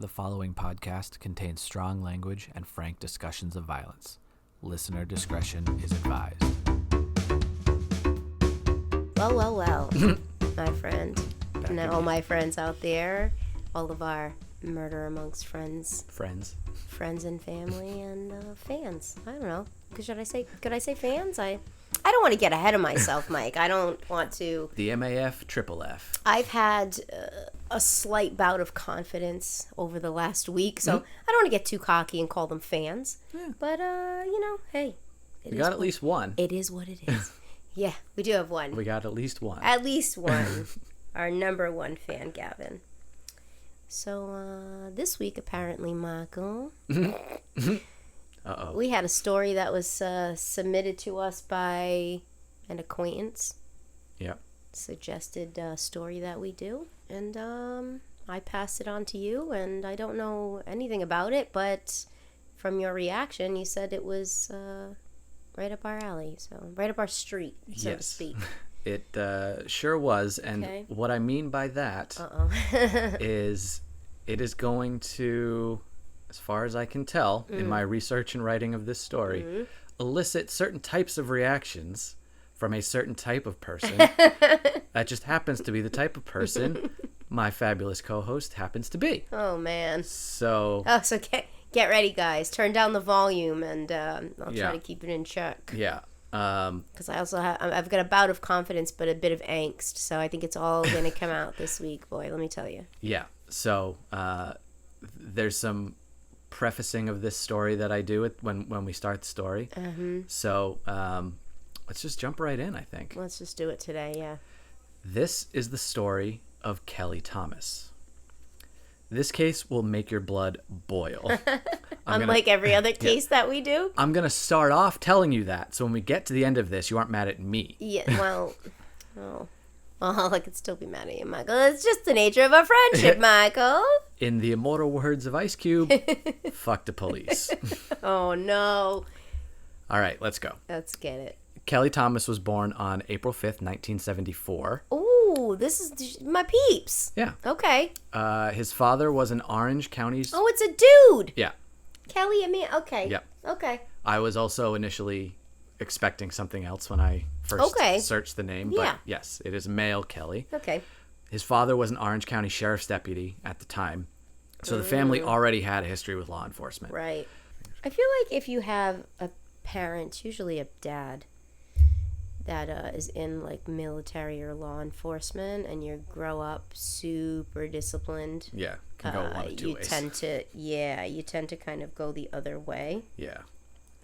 The following podcast contains strong language and frank discussions of violence. Listener discretion is advised. Well, my friend. And all my friends out there, all of our Murder Amongst Friends and family, and fans. I don't know. Could I say fans? I don't want to get ahead of myself, Mike. I don't want to. The MAF, triple F. I've had a slight bout of confidence over the last week, so I don't want to get too cocky and call them fans. Yeah. But, hey. We got at least one. It is what it is. Yeah, we do have one. We got at least one. At least one. Our number one fan, Gavin. So, this week, apparently, Michael, we had a story that was submitted to us by an acquaintance. Yep. Suggested story that we do. And I passed it on to you, and I don't know anything about it, but from your reaction, you said it was right up our alley, so right up our street, so to speak. It sure was, and what I mean by that is it is going to, as far as I can tell, in my research and writing of this story, elicit certain types of reactions from a certain type of person. That just happens to be the type of person my fabulous co-host happens to be. Oh, man. So get ready, guys. Turn down the volume, and I'll try to keep it in check. Yeah. Because I've got a bout of confidence, but a bit of angst. So I think it's all going to come out this week, boy. Let me tell you. Yeah. So there's some prefacing of this story that I do when we start the story. So let's just jump right in, I think. Let's just do it today, yeah. This is the story of Kelly Thomas. This case will make your blood boil. Unlike every other case that we do? I'm going to start off telling you that, so when we get to the end of this, you aren't mad at me. Yeah, well, I could still be mad at you, Michael. It's just the nature of our friendship, Michael. In the immortal words of Ice Cube, fuck the police. Oh, no. All right, let's go. Let's get it. Kelly Thomas was born on April 5th, 1974. Ooh, this is my peeps. Yeah. Okay. His father was an Orange County's... Oh, it's a dude. Yeah. Kelly, okay. Yep. Okay. I was also initially expecting something else when I first searched the name. But yes, it is male Kelly. Okay. His father was an Orange County Sheriff's deputy at the time. So the family already had a history with law enforcement. Right. I feel like if you have a parent, usually a dad, that is in like military or law enforcement, and you grow up super disciplined. Yeah, can go one of two ways. You tend to kind of go the other way. Yeah.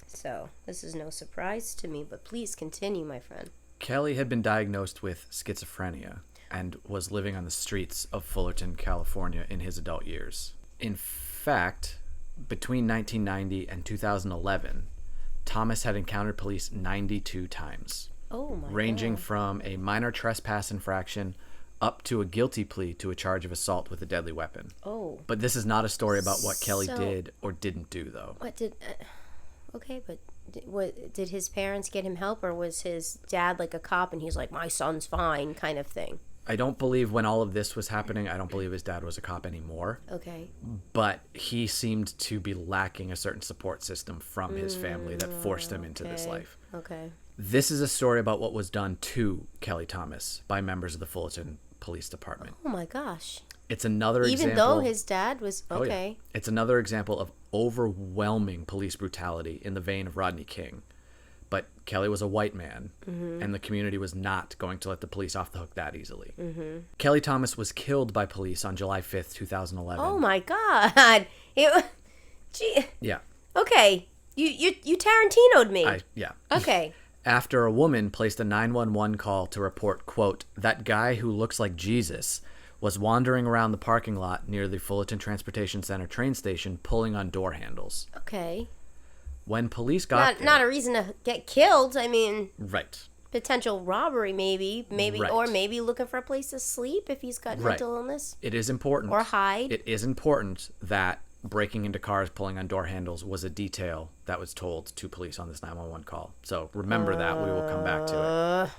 So this is no surprise to me, but please continue, my friend. Kelly had been diagnosed with schizophrenia and was living on the streets of Fullerton, California in his adult years. In fact, between 1990 and 2011, Thomas had encountered police 92 times. Oh my ranging God. From a minor trespass infraction up to a guilty plea to a charge of assault with a deadly weapon. Oh. But this is not a story about what Kelly did or didn't do, though. What did... okay, but did his parents get him help, or was his dad like a cop and he's like, my son's fine kind of thing? I don't believe when all of this was happening, I don't believe his dad was a cop anymore. Okay. But he seemed to be lacking a certain support system from his family that forced him into this life. Okay. This is a story about what was done to Kelly Thomas by members of the Fullerton Police Department. Oh my gosh. It's another example. Even though his dad was okay. Oh, yeah. It's another example of overwhelming police brutality in the vein of Rodney King. But Kelly was a white man, and the community was not going to let the police off the hook that easily. Kelly Thomas was killed by police on July 5th, 2011. Oh my God. Gee. Yeah. Okay. You Tarantino'd me. Yeah. Okay. After a woman placed a 911 call to report, quote, that guy who looks like Jesus was wandering around the parking lot near the Fullerton Transportation Center train station pulling on door handles. Okay. When police got there... Not a reason to get killed. I mean... Right. Potential robbery, maybe. Right. Or maybe looking for a place to sleep if he's got mental illness. It is important. Or hide. It is important that breaking into cars, pulling on door handles was a detail that was told to police on this 911 call. So remember that. We will come back to it.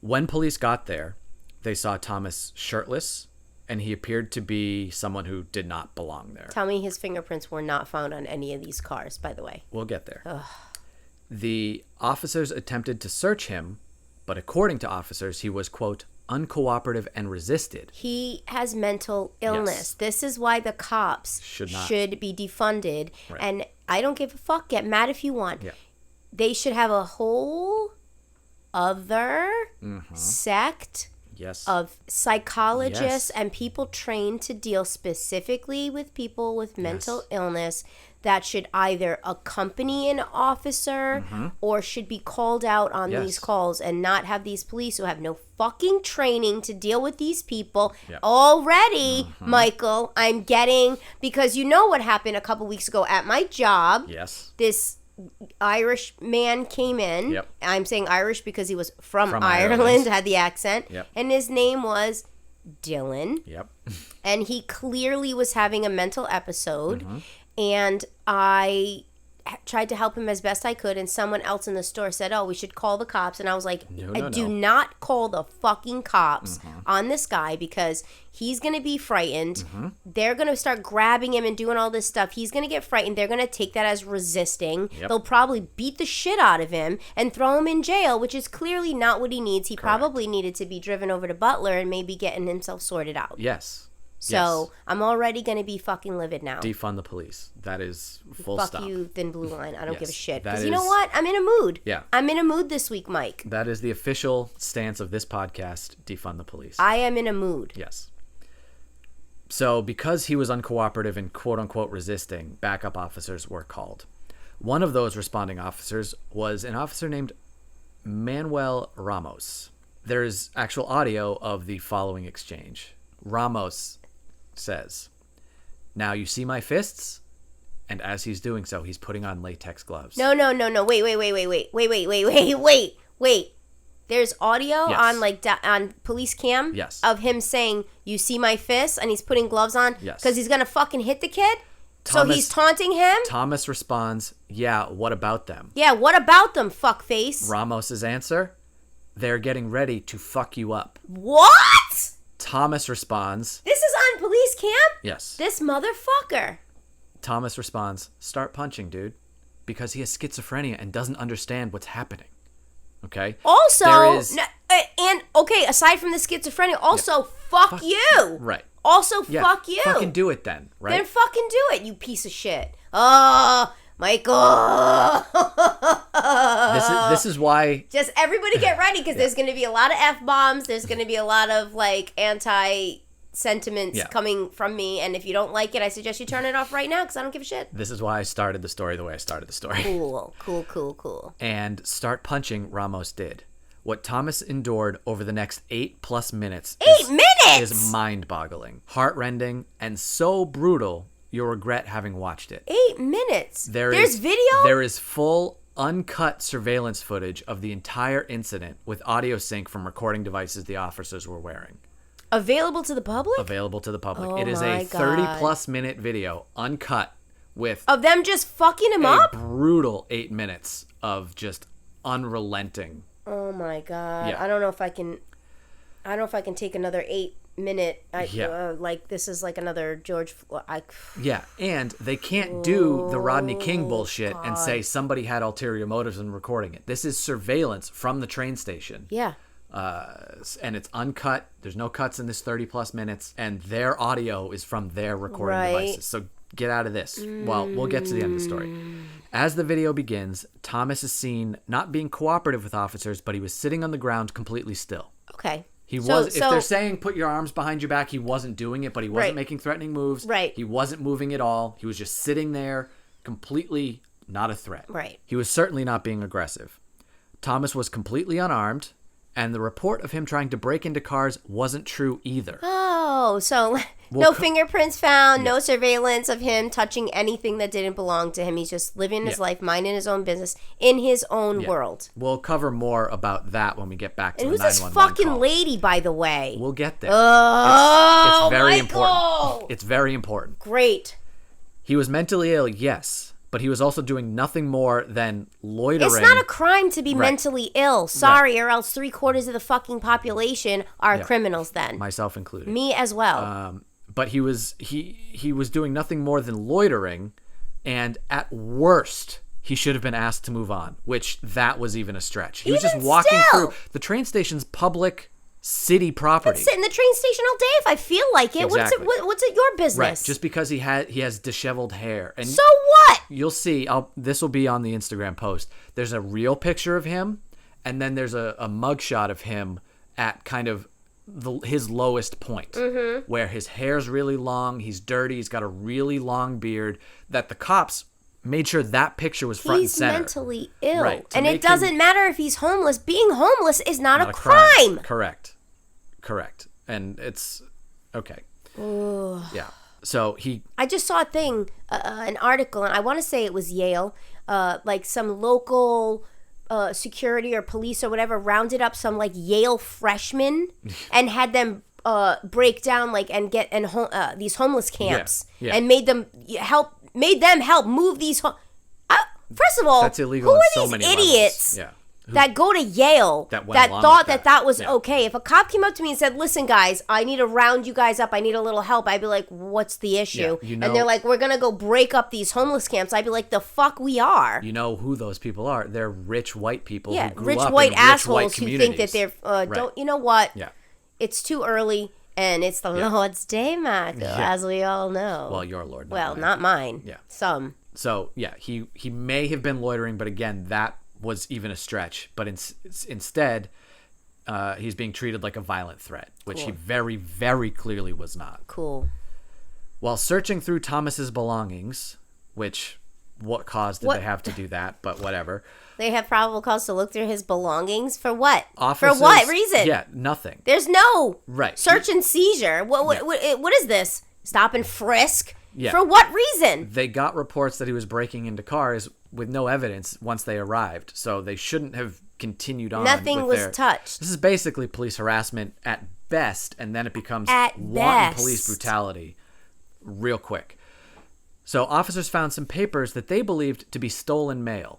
When police got there, they saw Thomas shirtless and he appeared to be someone who did not belong there. Tell me his fingerprints were not found on any of these cars, by the way. We'll get there. Ugh. The officers attempted to search him, but according to officers, he was, quote, uncooperative and resisted. He has mental illness. Yes. This is why the cops should be defunded. Right. And I don't give a fuck. Get mad if you want. Yeah. They should have a whole other sect of psychologists and people trained to deal specifically with people with mental illness that should either accompany an officer or should be called out on these calls and not have these police who have no fucking training to deal with these people. Already, Michael, I'm getting, because you know what happened a couple weeks ago at my job. Yes. This Irish man came in. Yep. I'm saying Irish because he was from Ireland, had the accent. Yep. And his name was Dylan. Yep. And he clearly was having a mental episode. And I tried to help him as best I could, and someone else in the store said, we should call the cops. And I was like, do not call the fucking cops on this guy, because he's going to be frightened. They're going to start grabbing him and doing all this stuff. He's going to get frightened. They're going to take that as resisting. They'll probably beat the shit out of him and throw him in jail, which is clearly not what he needs. He probably needed to be driven over to Butler and maybe getting himself sorted out. Yes. So I'm already going to be fucking livid now. Defund the police. That is full stop. Fuck you, Thin Blue Line. I don't give a shit. Because you know what? I'm in a mood. Yeah. I'm in a mood this week, Mike. That is the official stance of this podcast, defund the police. I am in a mood. Yes. So because he was uncooperative and quote-unquote resisting, backup officers were called. One of those responding officers was an officer named Manuel Ramos. There's actual audio of the following exchange. Ramos says, "Now you see my fists?" And as he's doing so, he's putting on latex gloves. No. Wait. There's audio on on police cam of him saying, "You see my fists?" And he's putting gloves on because he's going to fucking hit the kid? So he's taunting him? Thomas responds, "Yeah, what about them?" Yeah, what about them, fuckface? Ramos's answer, "They're getting ready to fuck you up." What? Thomas responds... This is on police cam? Yes. This motherfucker. Thomas responds, "Start punching, dude." Because he has schizophrenia and doesn't understand what's happening. Okay? Also, aside from the schizophrenia, also, fuck you. Right. Also, fuck you. Fucking do it then, right? Then fucking do it, you piece of shit. Oh, Michael. This is why... Just everybody get ready, because there's going to be a lot of F-bombs. There's going to be a lot of, anti-sentiments coming from me. And if you don't like it, I suggest you turn it off right now, because I don't give a shit. This is why I started the story the way I started the story. Cool. And start punching, Ramos did. What Thomas endured over the next 8+ minutes... 8 minutes?! ...is mind-boggling, heart-rending, and so brutal... You'll regret having watched it. 8 minutes? There's video? There is full, uncut surveillance footage of the entire incident with audio sync from recording devices the officers were wearing. Available to the public? Available to the public. Oh, it is a 30+ minute video, uncut, with... Of them just fucking him up? A brutal 8 minutes of just unrelenting. Oh my God. Yeah. I don't know if I can take another 8 minute. This is like another George. And they can't do the Rodney King bullshit and say somebody had ulterior motives in recording it. This is surveillance from the train station. Yeah. And it's uncut. There's no cuts in this 30+ minutes, and their audio is from their recording devices. So get out of this. Well, we'll get to the end of the story. As the video begins, Thomas is seen not being cooperative with officers, but he was sitting on the ground completely still. Okay. If they're saying put your arms behind your back, he wasn't doing it, but he wasn't making threatening moves. Right. He wasn't moving at all. He was just sitting there, completely not a threat. Right. He was certainly not being aggressive. Thomas was completely unarmed, and the report of him trying to break into cars wasn't true either. Oh, so no fingerprints found, no surveillance of him touching anything that didn't belong to him. He's just living his life, minding his own business, in his own world. We'll cover more about that when we get back to the 911 call. And who's this fucking call. lady, by the way? We'll get there. Oh, it's very Michael! important. It's very important. Great. He was mentally ill, yes, but he was also doing nothing more than loitering. It's not a crime to be mentally ill. Sorry, or else 3/4 of the fucking population are criminals then. Myself included. Me as well. But he was doing nothing more than loitering, and at worst, he should have been asked to move on, which that was even a stretch. He was just walking through the train station's public city property. I'd sit in the train station all day if I feel like it. Exactly. What's it your business? Right. Just because he has disheveled hair. And so what? You'll see. This will be on the Instagram post. There's a real picture of him, and then there's a mugshot of him at kind of his lowest point, where his hair's really long, he's dirty, he's got a really long beard, that the cops made sure that picture was front and center. He's mentally ill. Right, and it doesn't matter if he's homeless. Being homeless is not a crime. Correct. And it's okay. Ugh. Yeah. So I just saw a thing, an article, and I want to say it was Yale, like some local security or police or whatever rounded up some like Yale freshmen and had them break down these homeless camps and made them help move these. First of all, that's illegal. Who on are so these many idiots? levels. That go to Yale that thought that was okay. If a cop came up to me and said, "Listen, guys, I need to round you guys up. I need a little help," I'd be like, "What's the issue?" And they're like, "We're gonna go break up these homeless camps." I'd be like, "The fuck we are." You know who those people are? They're rich white people. Yeah, who grew rich up white in assholes rich white who think that they're don't. You know what? Yeah. It's too early, and it's the Lord's Day, Michael, as we all know. Well, your Lord. Not mine. Yeah. Some. So yeah, he may have been loitering, but again, that was even a stretch. But instead, he's being treated like a violent threat, which he very, very clearly was not. Cool. While searching through Thomas's belongings, which what cause did they have to do that? But whatever. They have probable cause to look through his belongings for what? Officers, for what reason? Yeah, nothing. There's no right search and seizure. What is this? Stop and frisk? Yeah. For what reason? They got reports that he was breaking into cars with no evidence once they arrived, so they shouldn't have continued on. Nothing was touched. This is basically police harassment at best, and then it becomes wanton police brutality real quick. So officers found some papers that they believed to be stolen mail.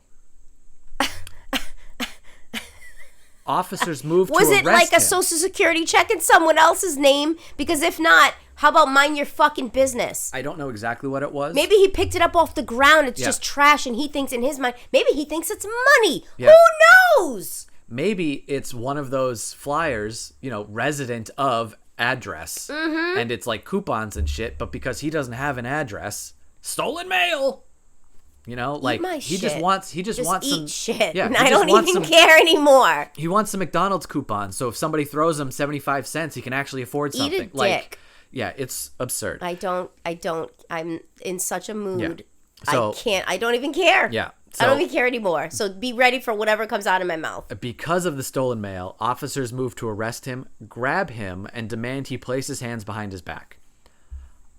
Officers moved to arrest him. Was it like a social security check in someone else's name? Because if not, how about mind your fucking business? I don't know exactly what it was. Maybe he picked it up off the ground. It's just trash, and he thinks in his mind, maybe he thinks it's money. Yeah. Who knows? Maybe it's one of those flyers, resident of address, and it's like coupons and shit, but because he doesn't have an address, stolen mail. He just wants some shit. Yeah, I don't even care anymore. He wants some McDonald's coupons, so if somebody throws him 75 cents, he can actually afford something. Eat a dick. Yeah, it's absurd. I'm in such a mood. Yeah. So, I don't even care. Yeah. I don't even care anymore. So be ready for whatever comes out of my mouth. Because of the stolen mail, officers moved to arrest him, grab him, and demand he place his hands behind his back.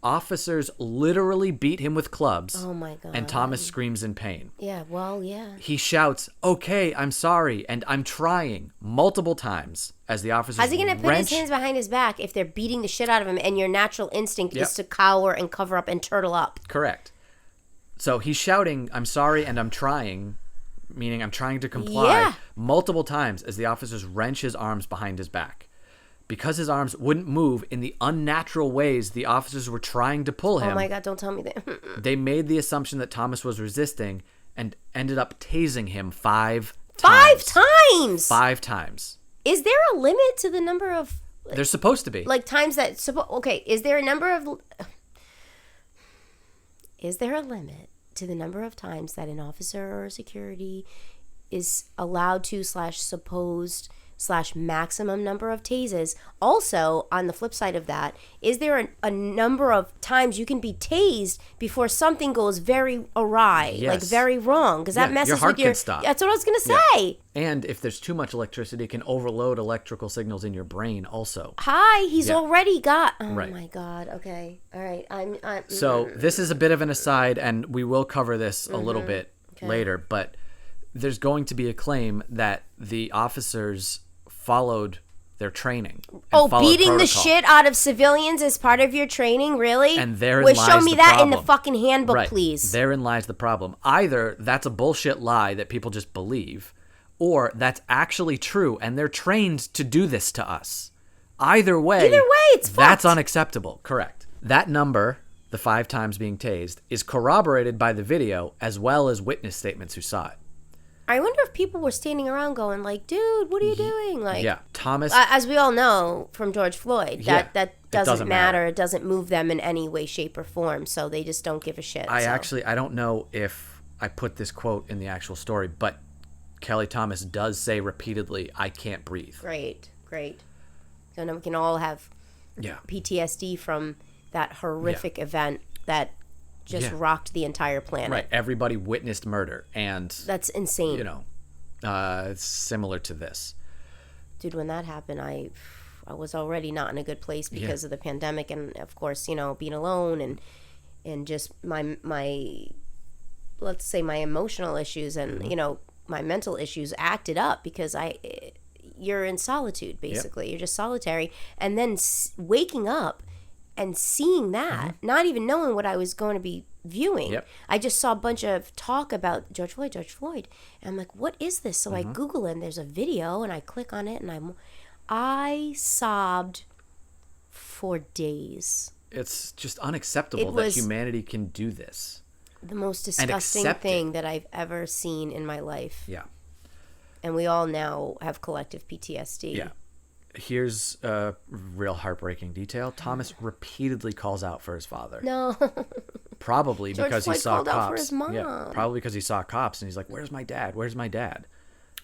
Officers literally beat him with clubs. Oh my God. And Thomas screams in pain. Yeah, well, yeah. He shouts, "Okay, I'm sorry, and I'm trying," multiple times as the officers How's he going to put his hands behind his back if they're beating the shit out of him and your natural instinct is to cower and cover up and turtle up? Correct. So he's shouting, "I'm sorry and I'm trying," meaning I'm trying to comply, multiple times as the officers wrench his arms behind his back. Because his arms wouldn't move in the unnatural ways the officers were trying to pull him. Oh my God, don't tell me that. They made the assumption that Thomas was resisting and ended up tasing him 5 times. 5 times? 5 times. Is there a limit to the number of... There's supposed to be. Like times that... Okay, is there a number of... Is there a limit to the number of times that an officer or security is allowed to /supposed /maximum number of tases? Also, on the flip side of that, is there a number of times you can be tased before something goes very awry, like very wrong? Because that messes your heart with your... Can stop. That's what I was going to say. And if there's too much electricity, it can overload electrical signals in your brain also. He's already got... Oh my God. Okay. All right. So this is a bit of an aside, and we will cover this a little bit later, but there's going to be a claim that the officers followed They're training. Beating the shit out of civilians is part of your training, really? And therein lies the problem. Show me that in the fucking handbook, please. Therein lies the problem. Either that's a bullshit lie that people just believe, or that's actually true, and they're trained to do this to us. Either way, it's that's fucked. unacceptable. Correct. That number, the 5 times being tased, is corroborated by the video as well as witness statements who saw it. I wonder if people were standing around going like, dude, what are you doing? Like, yeah, Thomas. As we all know from George Floyd, that doesn't matter. It doesn't move them in any way, shape, or form. So they just don't give a shit. I don't know if I put this quote in the actual story, but Kelly Thomas does say repeatedly, "I can't breathe." Great. So now we can all have PTSD from that horrific event that just rocked the entire planet. Right. Everybody witnessed murder, and that's insane. You know, it's similar to this. Dude, when that happened, I was already not in a good place because of the pandemic, and of course, you know, being alone and just my let's say my emotional issues and you know my mental issues acted up because you're in solitude basically. You're just solitary, and then waking up and seeing that, not even knowing what I was going to be viewing. I just saw a bunch of talk about George Floyd. And I'm like, what is this? So I Google it, and there's a video, and I click on it, and I sobbed for days. It's just unacceptable that humanity can do this. The most disgusting thing that I've ever seen in my life. Yeah. And we all now have collective PTSD. Yeah. Here's a real heartbreaking detail. Thomas repeatedly calls out for his father. No. Probably because he saw called cops. Out for his mom. Yeah, probably because he saw cops and he's like, "Where's my dad? Where's my dad?"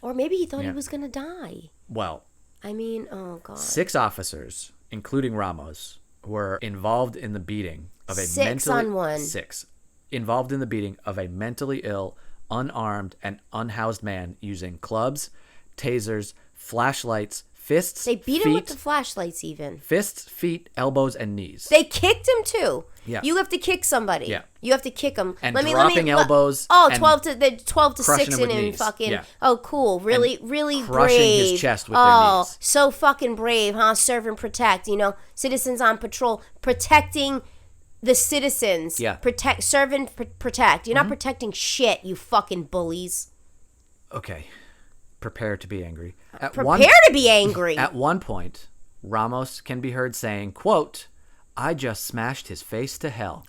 Or maybe he thought he was going to die. Well, I mean, oh God. 6 officers, including Ramos, were involved in the beating of a 6 on 1. 6 involved in the beating of a mentally ill, unarmed, and unhoused man using clubs, tasers, flashlights, fists. They beat him with the flashlights even. Fists, feet, elbows, and knees. They kicked him too. Yeah. You have to kick somebody. Yeah. You have to kick them. And dropping elbows. Oh, 12 to 6 in and fucking. Yeah. Oh, cool. Really brave. Crushing his chest with their knees. Oh, so fucking brave, huh? Serve and protect. You know, citizens on patrol, protecting the citizens. Yeah. Serve and protect. You're not protecting shit, you fucking bullies. Okay. Prepare to be angry. Prepare to be angry. At one point, Ramos can be heard saying, quote, "I just smashed his face to hell."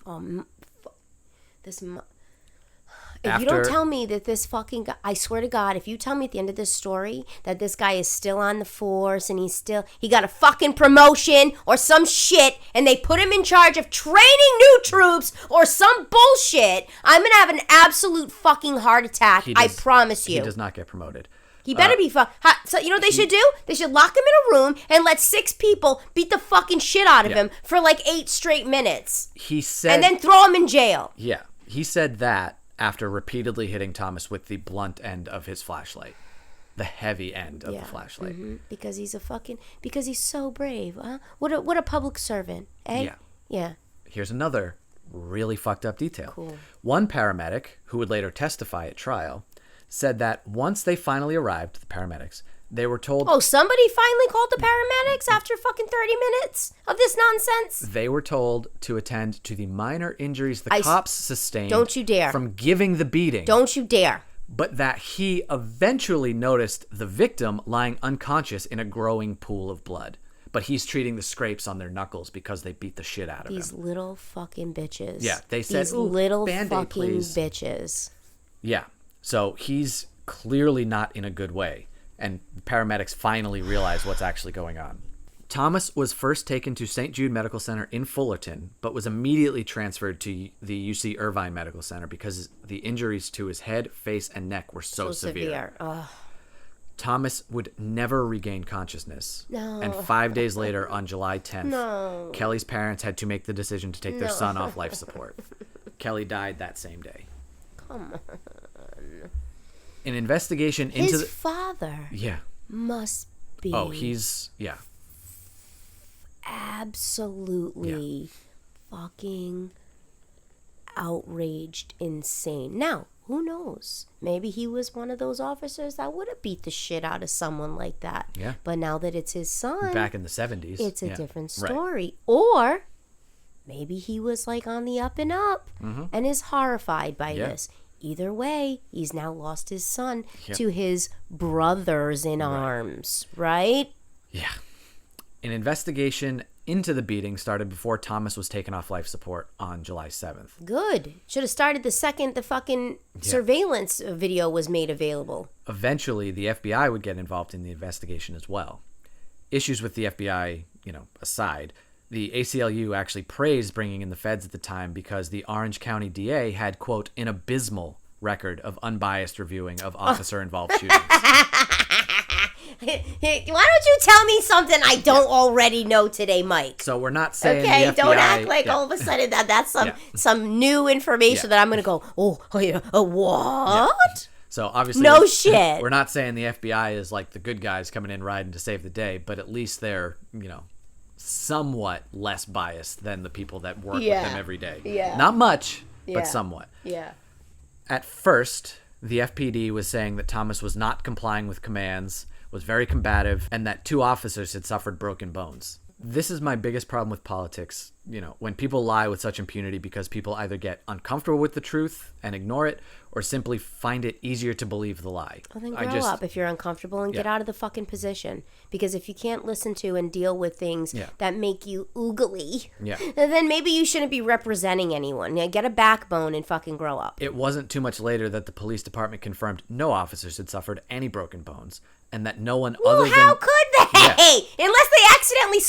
If you don't tell me that this fucking guy, I swear to God, if you tell me at the end of this story that this guy is still on the force and he got a fucking promotion or some shit and they put him in charge of training new troops or some bullshit, I'm going to have an absolute fucking heart attack. I promise you. He does not get promoted. He better be So you know what they should do? They should lock him in a room and let 6 people beat the fucking shit out of him for like 8 straight minutes. He said, and then throw him in jail. Yeah. He said that after repeatedly hitting Thomas with the blunt end of his flashlight. The heavy end of the flashlight. Mm-hmm. Because he's so brave. Huh? What a public servant. Eh? Yeah. Here's another really fucked up detail. Cool. One paramedic, who would later testify at trial, said that once they finally arrived, the paramedics, they were told... Oh, somebody finally called the paramedics after fucking 30 minutes of this nonsense? They were told to attend to the minor injuries the cops sustained... Don't you dare. ...from giving the beating. Don't you dare. But that he eventually noticed the victim lying unconscious in a growing pool of blood. But he's treating the scrapes on their knuckles because they beat the shit out of him. These little fucking bitches. Yeah, they said, these little Band-Aid, fucking please. bitches. Yeah, so he's clearly not in a good way. And paramedics finally realize what's actually going on. Thomas was first taken to St. Jude Medical Center in Fullerton, but was immediately transferred to the UC Irvine Medical Center because the injuries to his head, face, and neck were so severe. Ugh. Thomas would never regain consciousness. No. And 5 days later, on July 10th, Kelly's parents had to make the decision to take their son off life support. Kelly died that same day. Come on. An investigation into his father must be absolutely fucking outraged, insane. Now, Who knows? Maybe he was one of those officers that would have beat the shit out of someone like that. Yeah. But now that it's his son. Back in the 70s. It's a different story. Right. Or maybe he was like on the up and up and is horrified by this. Either way, he's now lost his son to his brothers in arms, right? Yeah. An investigation into the beating started before Thomas was taken off life support on July 7th. Good. Should have started the second the fucking surveillance video was made available. Eventually, the FBI would get involved in the investigation as well. Issues with the FBI, aside, the ACLU actually praised bringing in the feds at the time because the Orange County DA had, quote, an abysmal record of unbiased reviewing of officer-involved shootings. Why don't you tell me something I don't already know today, Mike? So we're not saying okay, the FBI, don't act like all of a sudden that's some new information that I'm going to go, what? Yeah. So obviously, no shit. We're not saying the FBI is like the good guys coming in riding to save the day, but at least they're, somewhat less biased than the people that work with them every day. Yeah. Not much, but somewhat. Yeah. At first, the FPD was saying that Thomas was not complying with commands, was very combative, and that 2 officers had suffered broken bones. This is my biggest problem with politics, when people lie with such impunity because people either get uncomfortable with the truth and ignore it or simply find it easier to believe the lie. Well, then grow up if you're uncomfortable and get out of the fucking position. Because if you can't listen to and deal with things that make you oogly, then maybe you shouldn't be representing anyone. Get a backbone and fucking grow up. It wasn't too much later that the police department confirmed no officers had suffered any broken bones and that no one other than... How could they? Unless they accidentally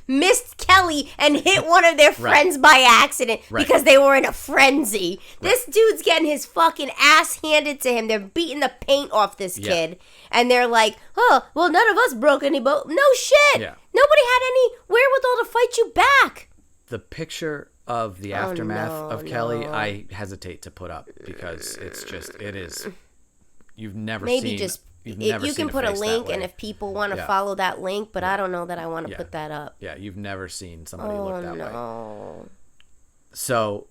missed Kelly and hit one of their friends by accident because they were in a frenzy. This dude's getting his fucking ass handed to him. They're beating the paint off this kid. And they're like, well, none of us broke any bones. No shit. Yeah. Nobody had any wherewithal to fight you back. The picture of the aftermath of Kelly, I hesitate to put up because it is. You've never seen... You can put a link, and if people want to follow that link, but I don't know that I want to put that up. Yeah, you've never seen somebody look that way. way. So,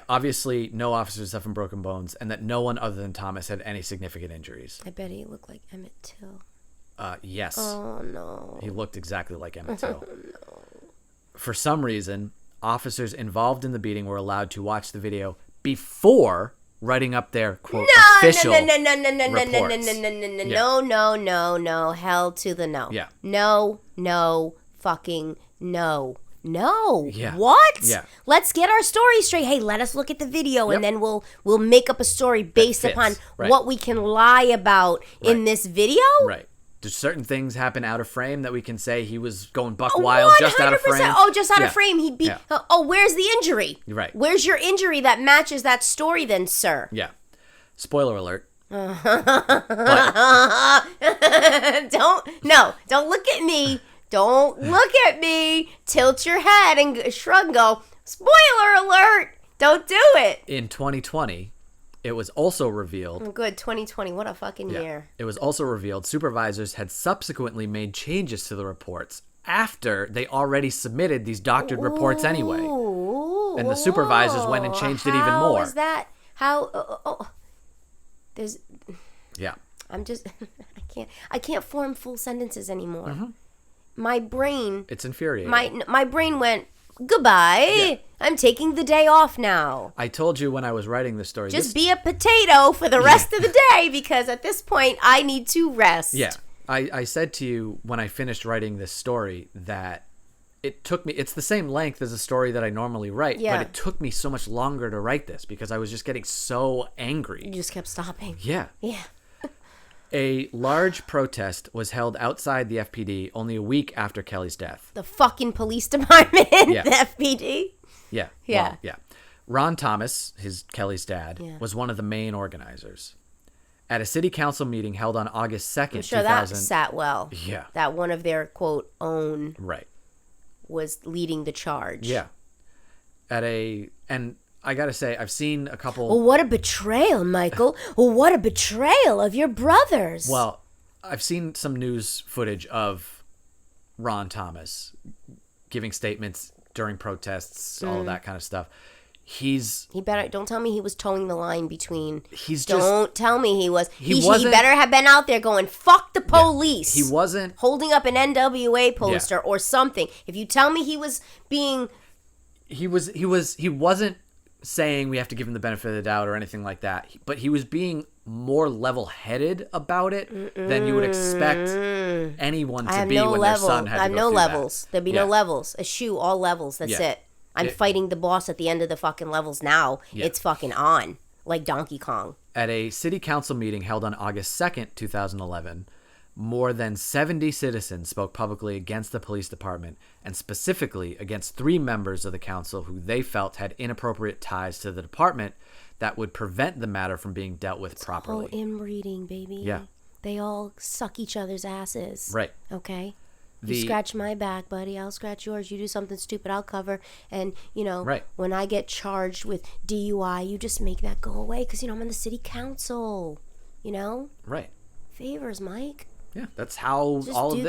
obviously no officers suffered broken bones, and that no one other than Thomas had any significant injuries. I bet he looked like Emmett Till. Yes. Oh, no. He looked exactly like Emmett Till. No. For some reason, officers involved in the beating were allowed to watch the video before writing up their, quote, official reports. No. Hell to the no. Yeah. No, fucking no. No. Yeah. What? Yeah. Let's get our story straight. Hey, let us look at the video and then we'll make up a story based upon what we can lie about in this video. Right. Do certain things happen out of frame that we can say he was going buck wild 100%. Just out of frame? Oh, just out of frame. He'd be, where's the injury? Right. Where's your injury that matches that story then, sir? Yeah. Spoiler alert. Don't look at me. Don't look at me. Tilt your head and shrug and go, spoiler alert. Don't do it. In 2020, it was also revealed... Good, 2020. What a fucking year. It was also revealed supervisors had subsequently made changes to the reports after they already submitted these doctored reports anyway. And the supervisors went and changed it even more. How is that? How... There's... Yeah. I'm just... I can't form full sentences anymore. Mm-hmm. My brain... It's infuriating. My brain went... Goodbye. Yeah. I'm taking the day off now. I told you when I was writing this story. Just be a potato for the rest of the day because at this point I need to rest. Yeah. I said to you when I finished writing this story that it took me, it's the same length as a story that I normally write, but it took me so much longer to write this because I was just getting so angry. You just kept stopping. Yeah. Yeah. A large protest was held outside the FPD only a week after Kelly's death. The fucking police department, the FPD? Yeah. Yeah. Well, yeah. Ron Thomas, Kelly's dad, was one of the main organizers. At a city council meeting held on August 2nd, I'm sure 2000, that sat well. Yeah. That one of their, quote, own was leading the charge. Yeah. And I gotta say, I've seen a couple... Well, what a betrayal, Michael. Well, what a betrayal of your brothers. Well, I've seen some news footage of Ron Thomas giving statements during protests, all of that kind of stuff. He better don't tell me he was towing the line between. Don't tell me he was. He better have been out there going fuck the police. Yeah, he wasn't holding up an NWA poster or something. If you tell me he was being, he wasn't saying we have to give him the benefit of the doubt or anything like that. But he was being more level-headed about it than you would expect anyone to be when their son had to go through that. I have no levels. There'd be no levels. Eschew all levels. That's it. I'm fighting the boss at the end of the fucking levels now. Yeah. It's fucking on, like Donkey Kong. At a city council meeting held on August 2nd, 2011, more than 70 citizens spoke publicly against the police department and specifically against 3 members of the council who they felt had inappropriate ties to the department that would prevent the matter from being dealt with properly. It's all inbreeding, baby. Yeah. They all suck each other's asses. Right. Okay? You scratch my back, buddy. I'll scratch yours. You do something stupid, I'll cover. And, when I get charged with DUI, you just make that go away because, I'm on the city council. Right. Favors, Mike. Yeah, that's how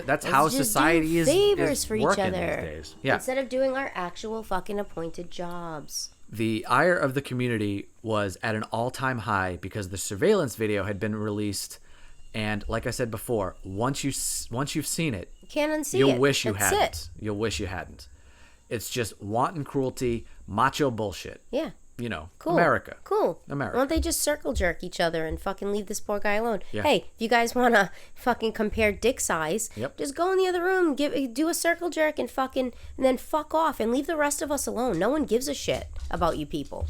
that's how society is favors for working each other these days. Yeah. Instead of doing our actual fucking appointed jobs. The ire of the community was at an all-time high because the surveillance video had been released. And like I said before, once you've seen it, you can't unsee it. You'll wish you hadn't. You'll wish you hadn't. It's just wanton cruelty, macho bullshit. Yeah. Cool. America. Cool. America. Why don't they just circle jerk each other and fucking leave this poor guy alone? Yeah. Hey, if you guys want to fucking compare dick size, just go in the other room, do a circle jerk and then fuck off and leave the rest of us alone. No one gives a shit about you people.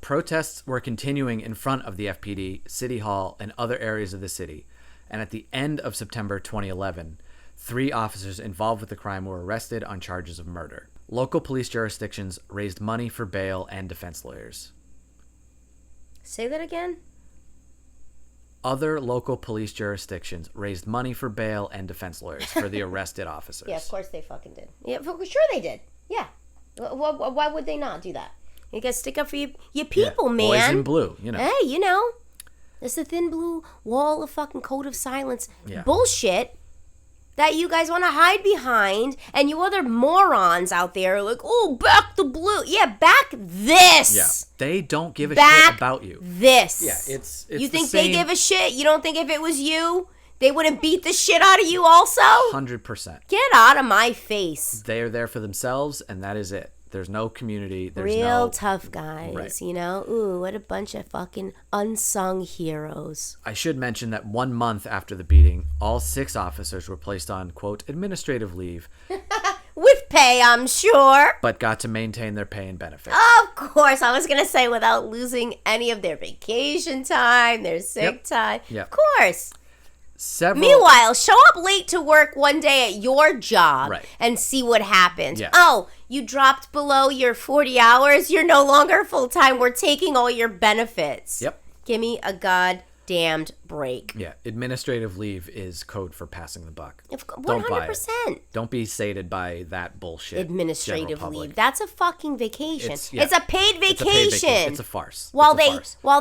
Protests were continuing in front of the FPD, City Hall, and other areas of the city. And at the end of September 2011, 3 officers involved with the crime were arrested on charges of murder. Local police jurisdictions raised money for bail and defense lawyers. Say that again? Other local police jurisdictions raised money for bail and defense lawyers for the arrested officers. Yeah, of course they fucking did. Yeah, for sure they did. Yeah. Why would they not do that? You gotta stick up for your people, man. Boys in blue, Hey, it's the thin blue wall of fucking code of silence bullshit that you guys want to hide behind, and you other morons out there are like, oh, back the blue. Yeah, back this. Yeah, they don't give a shit about you. This. Yeah, it's you think they give a shit? You don't think if it was you, they wouldn't beat the shit out of you also? 100%. Get out of my face. They are there for themselves, and that is it. There's no community. There's real tough guys, right. Ooh, what a bunch of fucking unsung heroes. I should mention that 1 month after the beating, all 6 officers were placed on, quote, administrative leave. With pay, I'm sure. But got to maintain their pay and benefits. Of course. I was going to say without losing any of their vacation time, their sick time. Yep. Of course. Meanwhile, show up late to work one day at your job and see what happens. Yeah. Oh, you dropped below your 40 hours. You're no longer full-time. We're taking all your benefits. Yep. Give me a goddamned break. Yeah. Administrative leave is code for passing the buck. 100%. Don't be sated by that bullshit. Administrative leave. That's a fucking vacation. It's a paid vacation. It's a farce. While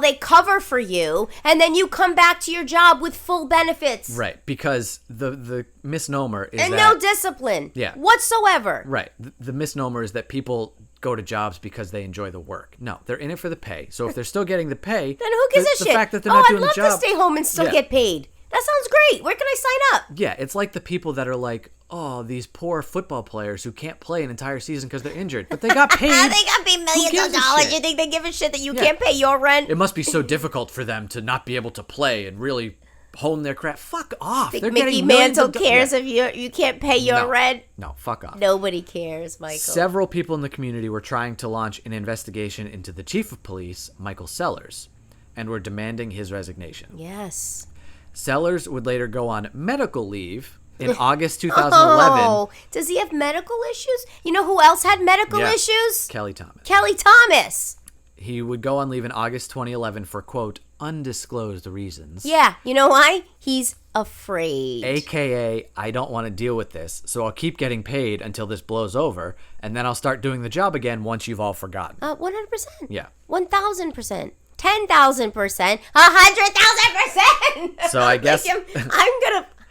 they cover for you, and then you come back to your job with full benefits. Right, because the misnomer is and that, no discipline. Yeah. Whatsoever. Right. The misnomer is that people go to jobs because they enjoy the work. No, they're in it for the pay. So if they're still getting the pay, then who gives a shit? The fact that they're not doing the job. I'd love to stay home and still get paid. That sounds great. Where can I sign up? Yeah, it's like the people that are like, oh, these poor football players who can't play an entire season because they're injured, but they got paid. They got paid millions of dollars. You think they give a shit that you can't pay your rent? It must be so difficult for them to not be able to play and really hone their craft. Fuck off. Think Mickey Mantle cares if you can't pay your rent? No, fuck off. Nobody cares, Michael. Several people in the community were trying to launch an investigation into the chief of police, Michael Sellers, and were demanding his resignation. Yes. Sellers would later go on medical leave in August 2011. Oh, does he have medical issues? You know who else had medical issues? Kelly Thomas. Kelly Thomas. He would go on leave in August 2011 for, quote, undisclosed reasons. Yeah, you know why? He's afraid. AKA, I don't want to deal with this, so I'll keep getting paid until this blows over, and then I'll start doing the job again once you've all forgotten. 100%. Yeah. 1,000%. 10,000%, 100,000%. So I guess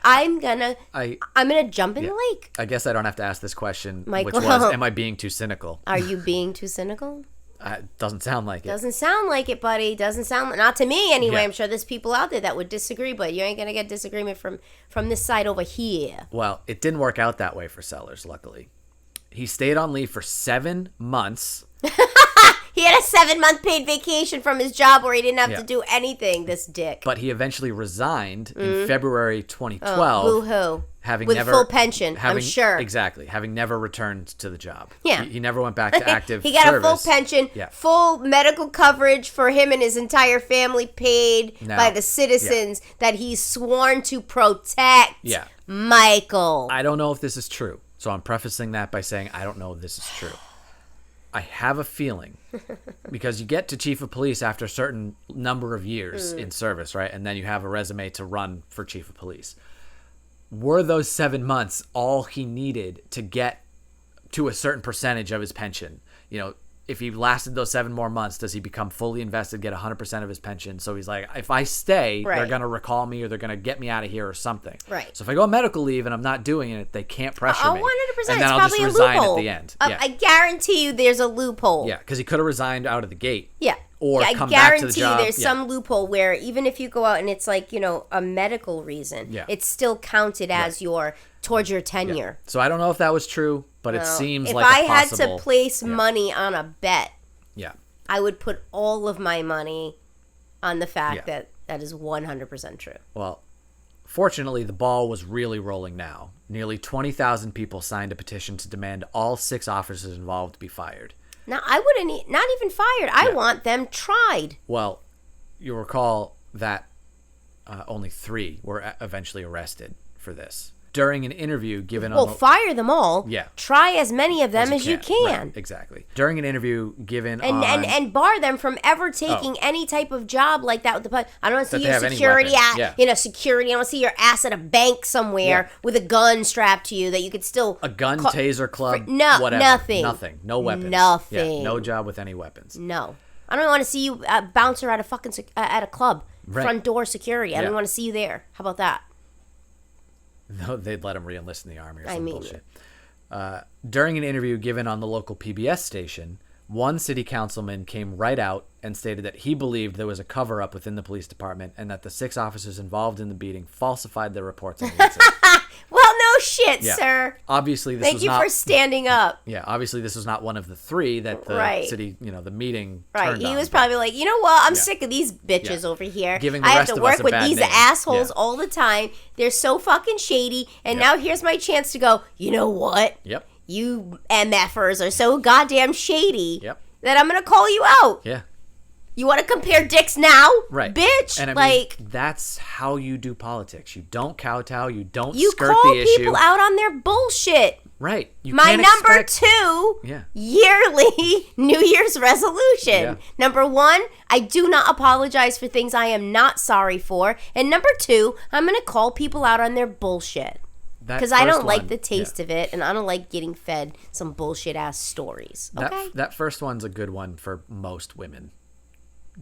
I'm gonna jump in the lake. I guess I don't have to ask this question, Michael, which was, am I being too cynical? Are you being too cynical? Doesn't sound like it. Doesn't sound like it, buddy. Doesn't sound... Not to me, anyway. Yeah. I'm sure there's people out there that would disagree, but you ain't going to get disagreement from this side over here. Well, it didn't work out that way for Sellers, luckily. He stayed on leave for 7 months. He had a 7-month paid vacation from his job where he didn't have to do anything, this dick. But he eventually resigned in February 2012. Oh, boo-hoo. With full pension, I'm sure. Exactly. Having never returned to the job. Yeah. He never went back to active He got service. a full pension, full medical coverage for him and his entire family paid by the citizens that he's sworn to protect. Yeah. Michael. I don't know if this is true. So I'm prefacing that by saying I don't know if this is true. I have a feeling, because you get to chief of police after a certain number of years in service, right? And then you have a resume to run for chief of police. Were those 7 months all he needed to get to a certain percentage of his pension? You know, if he lasted those 7 more months, does he become fully invested, get 100% of his pension? So he's like, if I stay, they're going to recall me or they're going to get me out of here or something. Right. So if I go on medical leave and I'm not doing it, they can't pressure me. 100%. And then it's I'll probably just a resign loophole. at the end. I guarantee you there's a loophole. Yeah, because he could have resigned out of the gate. Yeah. Or I come back to the guarantee job. there's some loophole where even if you go out and it's like, you know, a medical reason, it's still counted as towards your tenure. So I don't know if that was true, but it seems if like I a possible... had to place money on a bet, I would put all of my money on the fact that is 100% true. Well, fortunately, the ball was really rolling now. Nearly 20,000 people signed a petition to demand all 6 officers involved be fired. Now, I wouldn't... Not even fired. I want them tried. Well, you'll recall that only 3 were eventually arrested for this. During an interview given on... fire them all. Yeah. Try as many of them as you can. Right, exactly. During an interview given and bar them from ever taking any type of job like that with the... I don't want to see your security security. I don't want to see your ass at a bank somewhere with a gun strapped to you that you could still... A gun, taser club, whatever. Nothing. Nothing. No weapons. Nothing. Yeah, no job with any weapons. No. I don't want to see you bouncer at a fucking... at a club. Right. Front door security. I don't want to see you there. How about that? No, they'd let him re-enlist in the army or some bullshit. During an interview given on the local PBS station, one city councilman came right out and stated that he believed there was a cover-up within the police department and that the 6 officers involved in the beating falsified their reports on the incident. Well, no shit, sir. Obviously, this Thank was you not... for standing up. Yeah, obviously, this was not one of the 3 that the city, the meeting turned on. He was probably like, you know what? I'm sick of these bitches over here. Giving the I have rest to of work us a with bad these name. assholes all the time. They're so fucking shady. And now here's my chance to go, you know what? Yep. You MFers are so goddamn shady that I'm going to call you out. Yeah. You want to compare dicks now? Right. Bitch. And I mean, that's how you do politics. You don't kowtow. You don't skirt the issue. You call people out on their bullshit. Right. My number 2 yearly New Year's resolution. Yeah. Number 1, I do not apologize for things I am not sorry for. And number 2, I'm going to call people out on their bullshit. Because I don't like the taste of it, and I don't like getting fed some bullshit-ass stories. Okay? That first one's a good one for most women.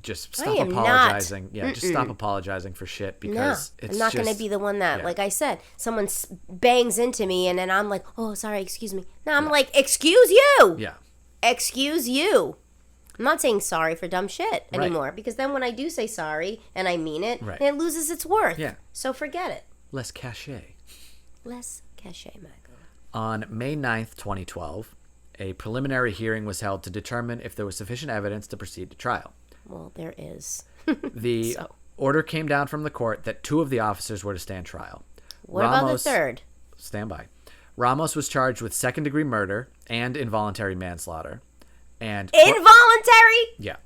Just stop apologizing. Just stop apologizing for shit because I'm not going to be the one that, like I said, someone bangs into me and then I'm like, oh, sorry, excuse me. No, I'm like, excuse you. Yeah. Excuse you. I'm not saying sorry for dumb shit anymore because then when I do say sorry and I mean it, then it loses its worth. Yeah. So forget it. Less cachet. Less cachet, Michael. On May 9th, 2012, a preliminary hearing was held to determine if there was sufficient evidence to proceed to trial. Well, there is. The order came down from the court that 2 of the officers were to stand trial. What about the third? Stand by. Ramos was charged with second-degree murder and involuntary manslaughter. And involuntary? Yeah.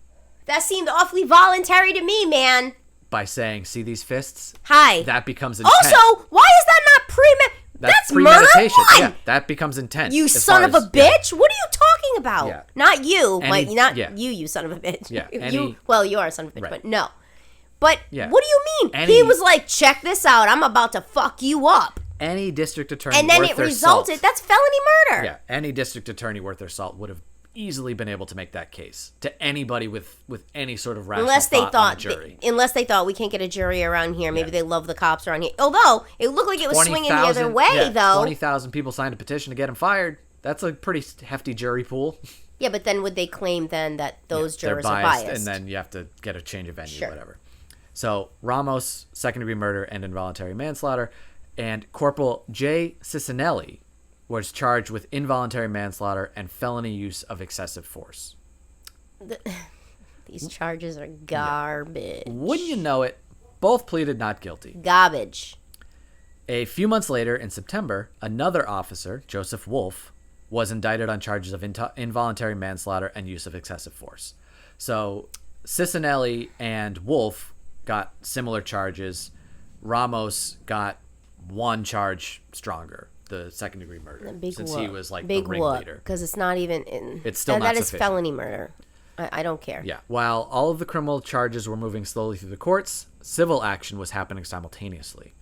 That seemed awfully voluntary to me, man. By saying, see these fists? Hi. That becomes intent. Also, why is that not That's premeditation. Murder 1. Yeah, that becomes intent. You son of a bitch. What are you talking about? Yeah. Not you. You son of a bitch. Yeah. You are a son of a bitch, but no. But what do you mean? Any, he was like, check this out. I'm about to fuck you up. Any district attorney and then it resulted. That's felony murder. Yeah. Any district attorney worth their salt would have easily been able to make that case to anybody with any sort of rational thought on a jury. Unless they thought we can't get a jury around here. Maybe they love the cops around here. Although, it looked like it was swinging the other way, though. 20,000 people signed a petition to get him fired. That's a pretty hefty jury pool. Yeah, but then would they claim then that those jurors are biased? And then you have to get a change of venue, whatever. So Ramos, second-degree murder and involuntary manslaughter, and Corporal J. Cicinelli was charged with involuntary manslaughter and felony use of excessive force. These charges are garbage. Wouldn't you know it, both pleaded not guilty. Garbage. A few months later, in September, another officer, Joseph Wolf, was indicted on charges of involuntary manslaughter and use of excessive force. So Cicinelli and Wolf got similar charges. Ramos got one charge stronger, the second-degree murder, since he was like the ringleader. Because it's not even... It's still not sufficient. That is felony murder. I don't care. Yeah. While all of the criminal charges were moving slowly through the courts, civil action was happening simultaneously.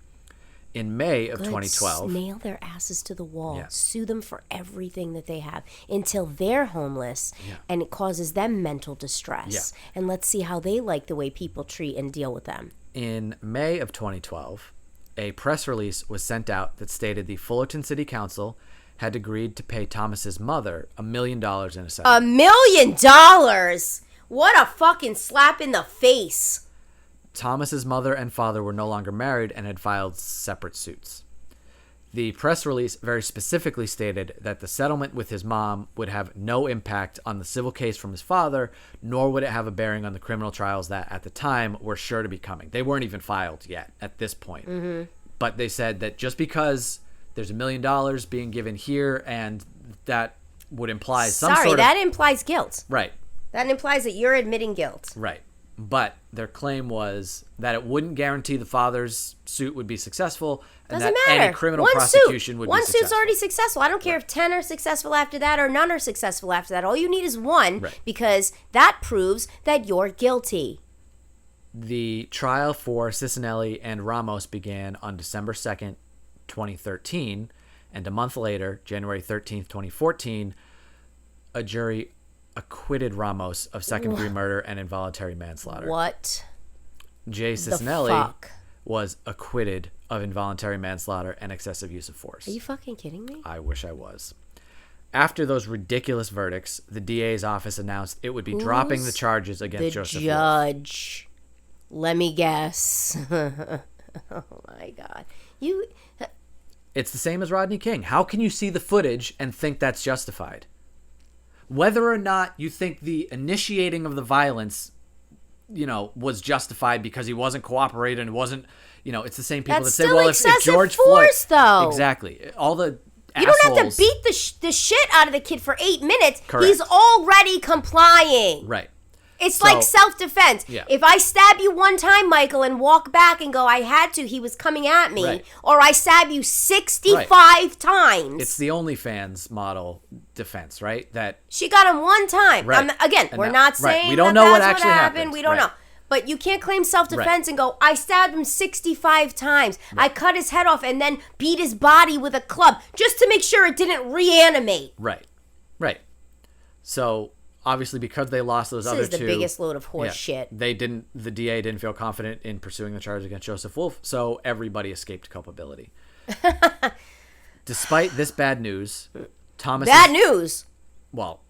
In May of 2012... Nail their asses to the wall. Yeah. Sue them for everything that they have until they're homeless and it causes them mental distress. Yeah. And let's see how they like the way people treat and deal with them. In May of 2012, a press release was sent out that stated the Fullerton City Council had agreed to pay Thomas's mother $1 million in a settlement. $1 million? What a fucking slap in the face. Thomas's mother and father were no longer married and had filed separate suits. The press release very specifically stated that the settlement with his mom would have no impact on the civil case from his father, nor would it have a bearing on the criminal trials that, at the time, were sure to be coming. They weren't even filed yet at this point. Mm-hmm. But they said that just because there's $1 million being given here, and that would imply some sort of... that implies guilt. Right. That implies that you're admitting guilt. Right. But their claim was that it wouldn't guarantee the father's suit would be successful, and Doesn't that matter. any criminal prosecution would be successful. One suit's already successful. I don't care if 10 are successful after that or none are successful after that. All you need is one, because that proves that you're guilty. The trial for Cicinelli and Ramos began on December 2nd, 2013, and a month later, January 13th, 2014, a jury acquitted Ramos of second-degree murder and involuntary manslaughter. What? Jay Cicinelli was acquitted of involuntary manslaughter and excessive use of force. Are you fucking kidding me? I wish I was. After those ridiculous verdicts, the DA's office announced it would be dropping the charges against Joseph Wolf. The judge. Let me guess. Oh, my God. It's the same as Rodney King. How can you see the footage and think that's justified? Whether or not you think the initiating of the violence, was justified because he wasn't cooperating and wasn't, it's the same people that say, well, if George Floyd, though. Exactly. All the You don't have to beat the shit out of the kid for 8 minutes. Correct. He's already complying. Right. It's like self-defense. Yeah. If I stab you one time, Michael, and walk back and go, I had to, he was coming at me, right. Or I stab you 65 times. It's the OnlyFans model defense, right? That she got him one time. Right. Again, we're not saying we don't know what actually happened. We don't know. But you can't claim self-defense and go, I stabbed him 65 times. I cut his head off and then beat his body with a club just to make sure it didn't reanimate. Right. Right. So... obviously, because they lost those other two... This is the biggest load of horse shit. The DA didn't feel confident in pursuing the charge against Joseph Wolf, so everybody escaped culpability. Despite this bad news, Thomas... Bad news? Well,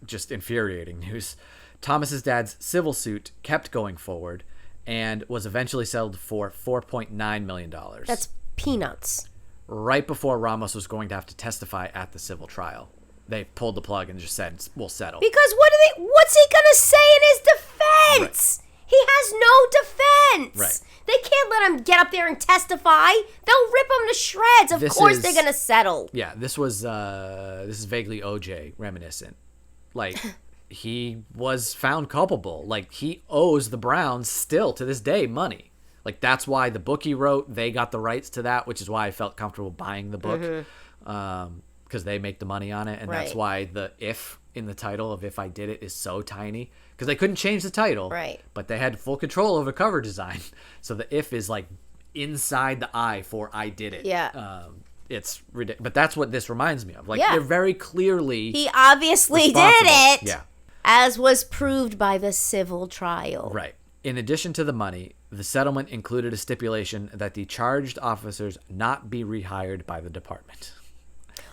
just infuriating news. Thomas's dad's civil suit kept going forward and was eventually settled for $4.9 million. That's peanuts. Right before Ramos was going to have to testify at the civil trial. They pulled the plug and just said, we'll settle. Because what's he going to say in his defense? Right. He has no defense. Right. They can't let him get up there and testify. They'll rip him to shreds. Of course they're going to settle. Yeah, this is vaguely OJ reminiscent. Like, he was found culpable. Like, he owes the Browns still to this day money. Like, that's why the book he wrote, they got the rights to that, which is why I felt comfortable buying the book. Mm-hmm. Because they make the money on it, and that's why the "if" in the title of "If I Did It" is so tiny. Because they couldn't change the title, but they had full control over cover design. So the "if" is like inside the "I" for "I did it." Yeah, it's ridiculous. But that's what this reminds me of. Like they're very clearly he obviously did it. Yeah, as was proved by the civil trial. Right. In addition to the money, the settlement included a stipulation that the charged officers not be rehired by the department.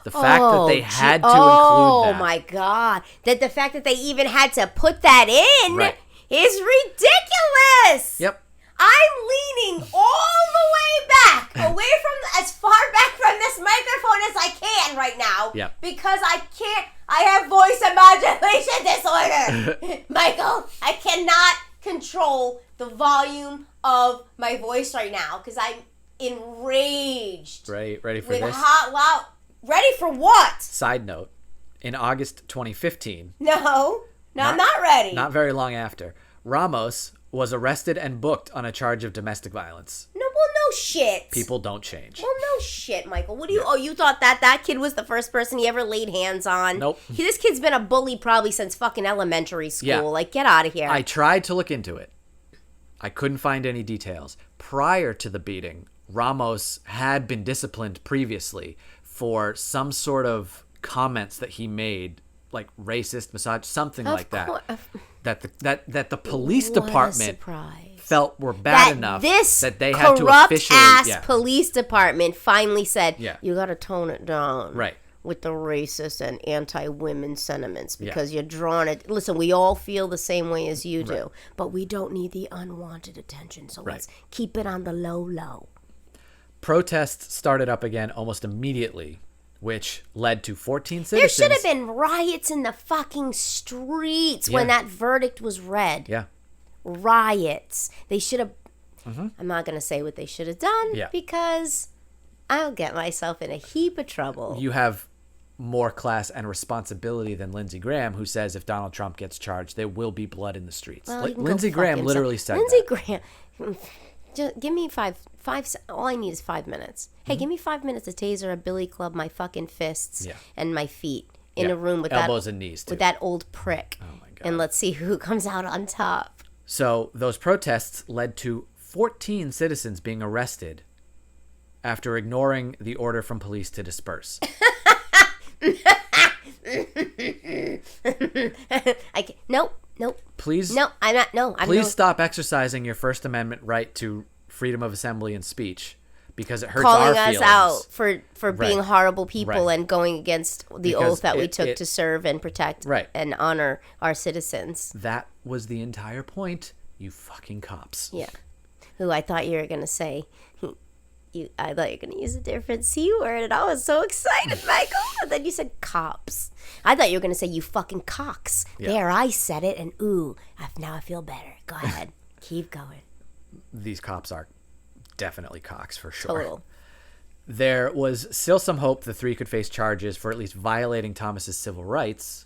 The fact that they had to include that. Oh, my God. That the fact that they even had to put that in is ridiculous. Yep. I'm leaning all the way back, away from, as far back from this microphone as I can right now. Yep. Because I have voice and modulation disorder. Michael, I cannot control the volume of my voice right now because I'm enraged. Ready for with this? Hot loud. Ready for what? Side note, in August 2015. No, I'm not ready. Not very long after, Ramos was arrested and booked on a charge of domestic violence. No shit. People don't change. Well, no shit, Michael. What do you... Oh, you thought that kid was the first person he ever laid hands on? Nope. This kid's been a bully probably since fucking elementary school. Yeah. Like, get out of here. I tried to look into it. I couldn't find any details. Prior to the beating, Ramos had been disciplined previously for some sort of comments that he made, like racist, misogynist, something like that. That the police department felt were bad enough that they had to officially... corrupt-ass police department finally said, you got to tone it down. Right. With the racist and anti-women sentiments because you're drawing it. Listen, we all feel the same way as you do, but we don't need the unwanted attention, so let's keep it on the low. Protests started up again almost immediately, which led to 14 citizens... There should have been riots in the fucking streets when that verdict was read. Yeah. Riots. They should have... I'm not going to say what they should have done because I'll get myself in a heap of trouble. You have more class and responsibility than Lindsey Graham, who says if Donald Trump gets charged, there will be blood in the streets. Well, Lindsey Graham literally said Lindsey that. Graham... Just give me five. All I need is 5 minutes. Hey, give me 5 minutes to taser a billy club my fucking fists and my feet in a room with elbows and knees too. With that old prick. Oh my God. And let's see who comes out on top. So those protests led to 14 citizens being arrested after ignoring the order from police to disperse. Nope. Please. No, I'm not. No, I'm Please stop exercising your First Amendment right to freedom of assembly and speech because it hurts calling our us out for being horrible people and going against the oath that we took to serve and protect and honor our citizens. That was the entire point, you fucking cops. Yeah. Who I thought you were going to say... I thought you were going to use a different C word, and I was so excited, Michael. And then you said cops. I thought you were going to say you fucking cocks. Yeah. There, I said it, and now I feel better. Go ahead. Keep going. These cops are definitely cocks, for sure. Total. There was still some hope the three could face charges for at least violating Thomas's civil rights.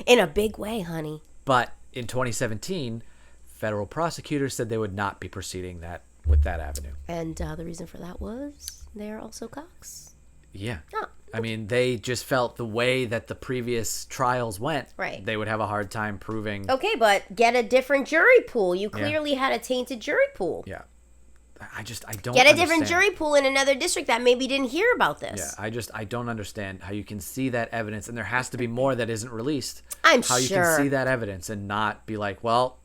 In a big way, honey. But in 2017, federal prosecutors said they would not be proceeding with that avenue. And the reason for that was they're also cocks. Yeah. Oh, okay. I mean, they just felt the way that the previous trials went, they would have a hard time proving. Okay, but get a different jury pool. You clearly had a tainted jury pool. Yeah. I don't get a different jury pool in another district that maybe didn't hear about this. Yeah, I don't understand how you can see that evidence, and there has to be more that isn't released. How you can see that evidence and not be like, well,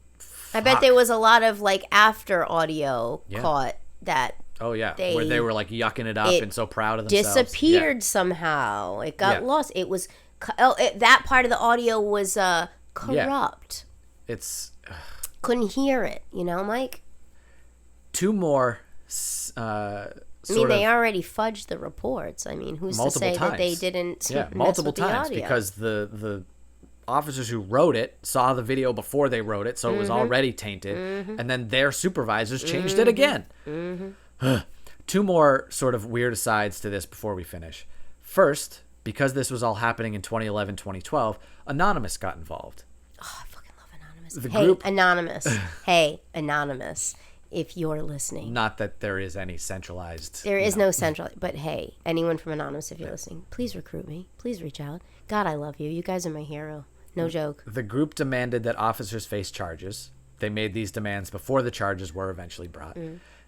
I bet there was a lot of after audio caught that. Oh yeah, where they were yucking it up and so proud of themselves. Disappeared somehow. It got lost. It was that part of the audio was corrupt. Yeah. It's couldn't hear it. Mike. Two more. They already fudged the reports. I mean, who's to say that they didn't? Yeah, multiple times because the officers who wrote it saw the video before they wrote it, so it was already tainted, and then their supervisors changed it again. Two more sort of weird asides to this before we finish. First, because this was all happening in 2011, 2012, Anonymous got involved. Oh, I fucking love Anonymous. Anonymous. Hey, Anonymous, if you're listening. Not that there is any centralized... There is no central, but hey, anyone from Anonymous, if you're listening, please recruit me. Please reach out. God, I love you. You guys are my hero. No joke. The group demanded that officers face charges. They made these demands before the charges were eventually brought,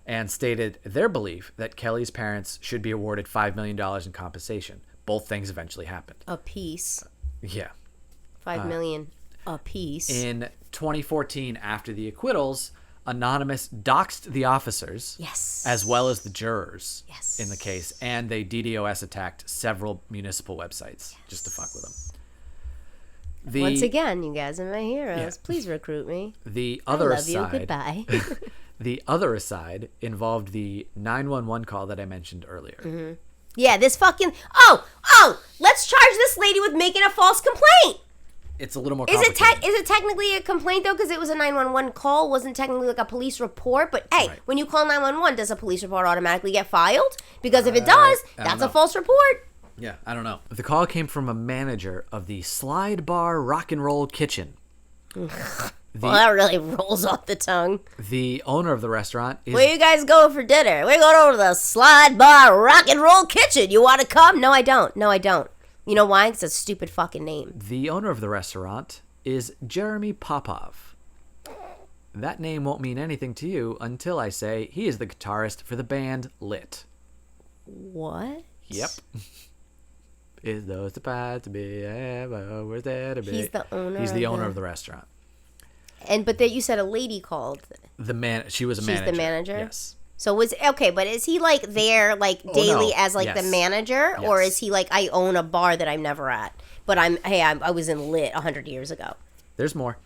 and stated their belief that Kelly's parents should be awarded $5 million in compensation. Both things eventually happened. A piece. Yeah. $5 million a piece. In 2014, after the acquittals, Anonymous doxed the officers, yes, as well as the jurors, yes, in the case, and they DDoS attacked several municipal websites just to fuck with them. Once again, you guys are my heroes. Yeah. Please recruit me. The other I love you. Goodbye. The other aside involved the 911 call that I mentioned earlier. Mm-hmm. Yeah, this fucking... Oh! Let's charge this lady with making a false complaint! It's a little more complicated. Is it technically a complaint, though? Because it was a 911 call. It wasn't technically like a police report. But, hey, right. When you call 911, does a police report automatically get filed? Because if it does, that's a false report. Yeah, I don't know. The call came from a manager of the Slide Bar Rock and Roll Kitchen. Well, that really rolls off the tongue. The owner of the restaurant is... Where you guys going for dinner? We're going over to the Slide Bar Rock and Roll Kitchen. You want to come? No, I don't. You know why? It's a stupid fucking name. The owner of the restaurant is Jeremy Popov. That name won't mean anything to you until I say he is the guitarist for the band Lit. What? Yep. Is those supposed to be ever? Where's there to be? He's the owner. He's the owner of the restaurant. But you said a lady called. She was a manager. She's the manager. Yes. So but is he like there like daily as like the manager, or is he like I own a bar that I'm never at, but I was in Lit 100 years ago? There's more.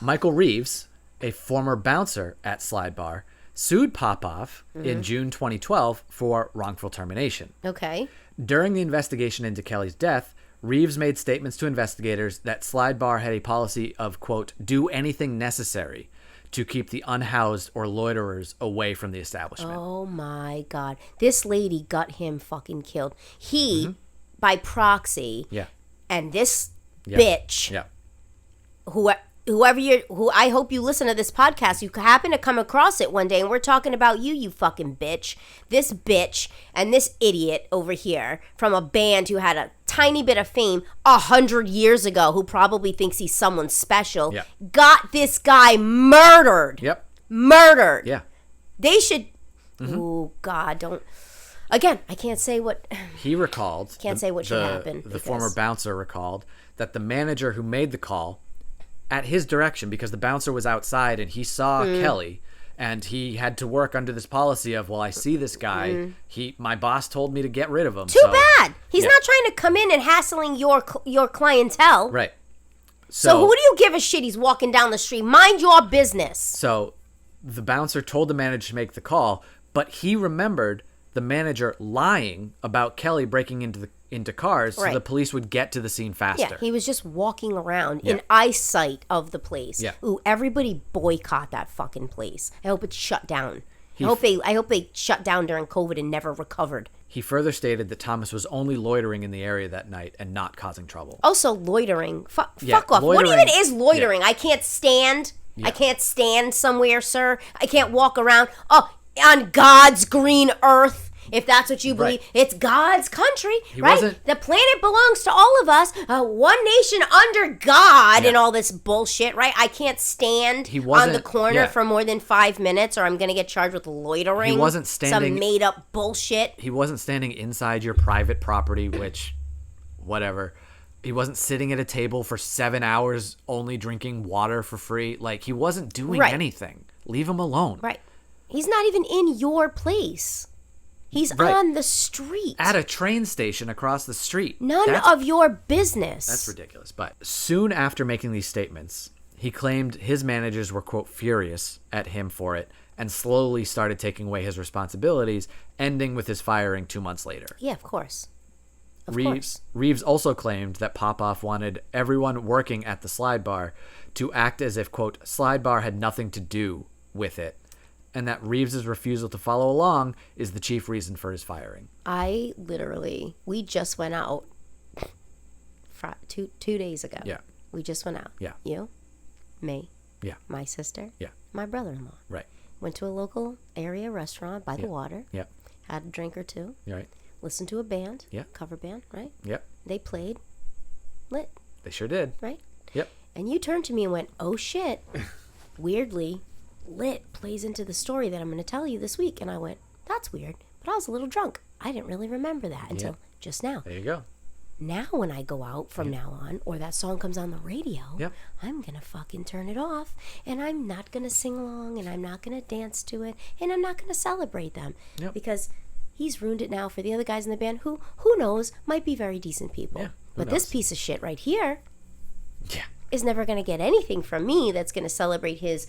Michael Reeves, a former bouncer at Slide Bar, sued Popov in June 2012 for wrongful termination. Okay. During the investigation into Kelly's death, Reeves made statements to investigators that Slide Bar had a policy of, quote, do anything necessary to keep the unhoused or loiterers away from the establishment. Oh, my God. This lady got him fucking killed. He, by proxy, and this bitch, who I hope you listen to this podcast. You happen to come across it one day, and we're talking about you fucking bitch. This bitch and this idiot over here from a band who had a tiny bit of fame 100 years ago, who probably thinks he's someone special, got this guy murdered. Yep. Murdered. Yeah. They should... Oh, God, don't... Again, I can't say what... He recalled... Can't say what should happen. The former bouncer recalled that the manager who made the call... at his direction, because the bouncer was outside and he saw Kelly, and he had to work under this policy of, well, I see this guy. My boss told me to get rid of him. Too bad. He's not trying to come in and hassling your clientele. Right. So who do you give a shit? He's walking down the street. Mind your business. So the bouncer told the manager to make the call, but he remembered the manager lying about Kelly breaking into cars so the police would get to the scene faster. Yeah, he was just walking around in eyesight of the place. Yeah. Ooh, everybody boycott that fucking place. I hope it's shut down. I hope they shut down during COVID and never recovered. He further stated that Thomas was only loitering in the area that night and not causing trouble. Also, loitering. Fuck off. Loitering, what even is loitering? I can't stand. I can't stand somewhere, sir. I can't walk around. On God's green earth, if that's what you believe. It's God's country, right? The planet belongs to all of us. One nation under God and all this bullshit, right? I can't stand on the corner for more than 5 minutes or I'm going to get charged with loitering. He wasn't standing... Some made-up bullshit. He wasn't standing inside your private property, which, whatever. He wasn't sitting at a table for 7 hours only drinking water for free. Like, he wasn't doing anything. Leave him alone. Right. He's not even in your place. He's on the street. At a train station across the street. None of your business. That's ridiculous. But soon after making these statements, he claimed his managers were, quote, furious at him for it and slowly started taking away his responsibilities, ending with his firing 2 months later. Yeah, of course. Reeves also claimed that Popov wanted everyone working at the Slide Bar to act as if, quote, Slide Bar had nothing to do with it, and that Reeves' refusal to follow along is the chief reason for his firing. We just went out 2 days ago. Yeah. We just went out. Yeah. You, me, my sister, my brother-in-law. Right. Went to a local area restaurant by the water. Yep. Had a drink or two. Right. Listened to a band. Yep. Cover band, right? Yep. They played. Lit. They sure did. Right? Yep. And you turned to me and went, oh shit. Weirdly, Lit plays into the story that I'm going to tell you this week. And I went, that's weird. But I was a little drunk. I didn't really remember that until just now. There you go. now when I go out from now on, or that song comes on the radio, I'm going to fucking turn it off, and I'm not going to sing along, and I'm not going to dance to it, and I'm not going to celebrate them. Because he's ruined it now for the other guys in the band who knows, might be very decent people. But this piece of shit right here is never going to get anything from me that's going to celebrate his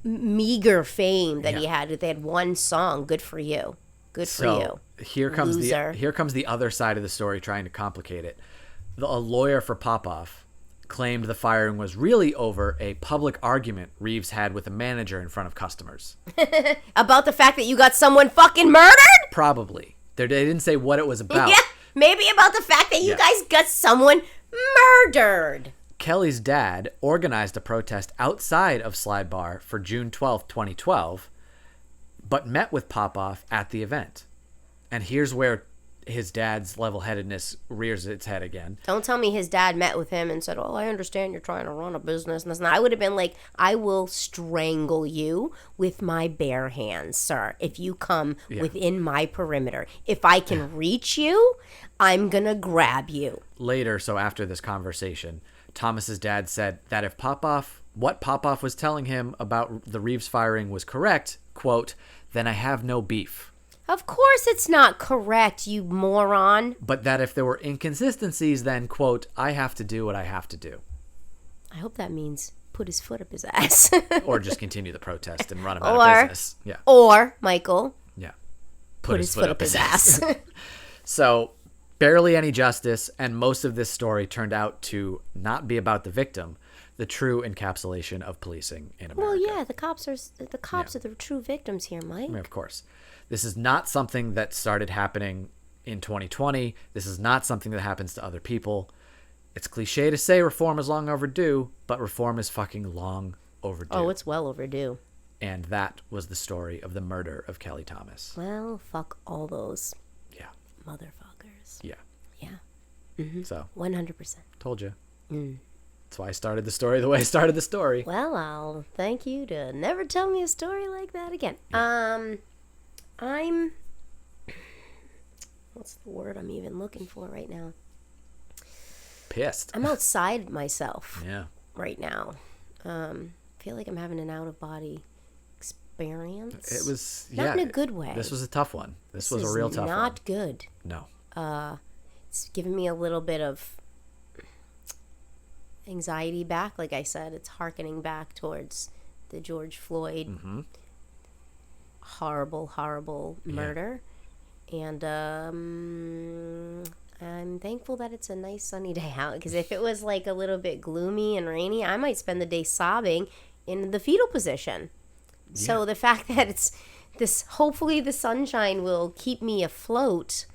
meager fame that he had. They had one song. Good for you. Good for you. Here comes the other side of the story trying to complicate it. A lawyer for Popoff claimed the firing was really over a public argument Reeves had with a manager in front of customers. About the fact that you got someone fucking murdered? Probably. They didn't say what it was about. Yeah, maybe about the fact that you guys got someone murdered. Kelly's dad organized a protest outside of Slide Bar for June 12th, 2012, but met with Popoff at the event. And here's where his dad's level-headedness rears its head again. Don't tell me his dad met with him and said, "Oh, I understand you're trying to run a business." And I would have been like, "I will strangle you with my bare hands, sir, if you come within my perimeter. If I can reach you, I'm going to grab you." Later, so after this conversation, Thomas's dad said that if what Popoff was telling him about the Reeves firing was correct, quote, "then I have no beef." Of course it's not correct, you moron. But that if there were inconsistencies, then, quote, "I have to do what I have to do." I hope that means put his foot up his ass. Or just continue the protest and run him out of business. Yeah. Or, Michael, put his foot up his ass. So, barely any justice, and most of this story turned out to not be about the victim, the true encapsulation of policing in America. Well, yeah, the cops are the true victims here, Mike. Of course. This is not something that started happening in 2020. This is not something that happens to other people. It's cliche to say reform is long overdue, but reform is fucking long overdue. Oh, it's well overdue. And that was the story of the murder of Kelly Thomas. Well, fuck all those motherfuckers. Yeah. Yeah. Mm-hmm. So 100%. Told you. That's why I started the story the way I started the story. Well, I'll thank you to never tell me a story like that again. Yeah. What's the word I'm even looking for right now? Pissed. I'm outside myself. Yeah. Right now. Feel like I'm having an out-of-body experience. It was, not in a good way. This was a tough one. This was a real tough one. Not good. No. It's giving me a little bit of anxiety back. Like I said, it's hearkening back towards the George Floyd horrible murder. And I'm thankful that it's a nice sunny day out, because if it was like a little bit gloomy and rainy, I might spend the day sobbing in the fetal position. So the fact that it's this, hopefully the sunshine will keep me afloat,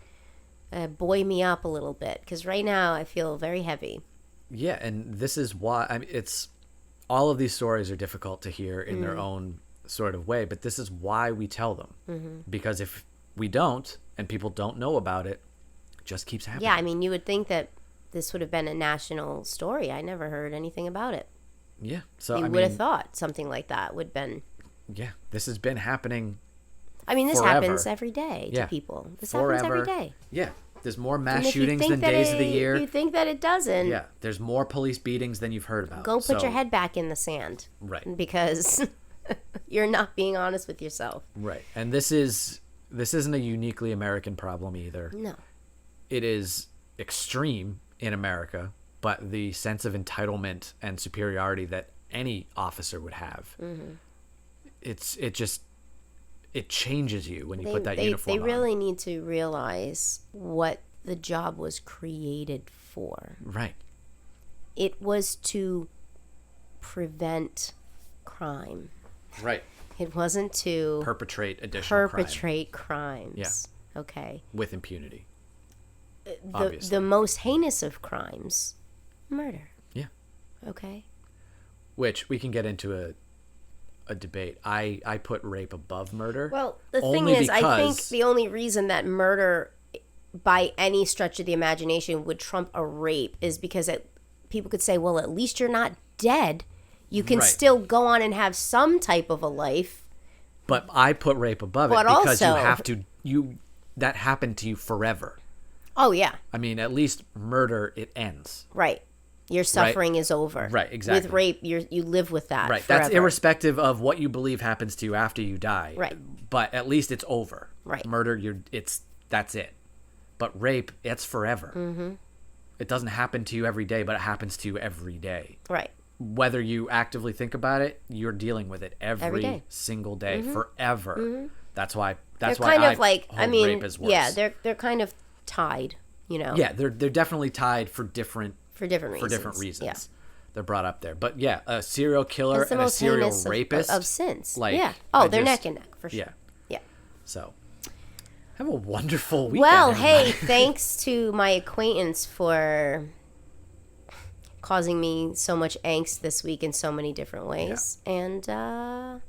buoy me up a little bit, because right now I feel very heavy. Yeah, and this is why it's all of these stories are difficult to hear in their own sort of way, but this is why we tell them, because if we don't and people don't know about it, it just keeps happening. Yeah, I mean, you would think that this would have been a national story. I never heard anything about it. Yeah, so you would have thought something like that would have been. Yeah, this has been happening. I mean, this forever. Happens every day to people. This happens every day. Yeah. There's more mass shootings than days of the year. You think that it doesn't. Yeah. There's more police beatings than you've heard about. Go put your head back in the sand. Right. Because you're not being honest with yourself. Right. And this isn't a uniquely American problem either. No. It is extreme in America, but the sense of entitlement and superiority that any officer would have, it changes you when you put that uniform on. They really need to realize what the job was created for. Right. It was to prevent crime. Right. It wasn't to perpetrate additional crimes. Yeah. Okay. With impunity. The most heinous of crimes, murder. Yeah. Okay. Which we can get into a debate. I put rape above murder. Well, the thing is, I think the only reason that murder, by any stretch of the imagination, would trump a rape is because people could say, well, at least you're not dead. You can still go on and have some type of a life. But I put rape above it because you have to. That happened to you forever. Oh, yeah. I mean, at least murder, it ends. Right. Your suffering is over. Right, exactly. With rape, you live with that Right, forever. that's irrespective of what you believe happens to you after you die. Right. But at least it's over. Right. Murder, that's it. But rape, it's forever. Mm-hmm. It doesn't happen to you every day, but it happens to you every day. Right. Whether you actively think about it, you're dealing with it every day. single day, forever. Mm-hmm. That's why they're kind of like, rape is worse. Yeah, they're kind of tied, you know. Yeah, they're definitely tied for different reasons. Yeah. They're brought up there. But yeah, a serial killer and a serial rapist of sins. Like, yeah. Oh, they're neck and neck for sure. Yeah. Yeah. So, have a wonderful weekend. Well, hey, thanks to my acquaintance for causing me so much angst this week in so many different ways. Yeah. And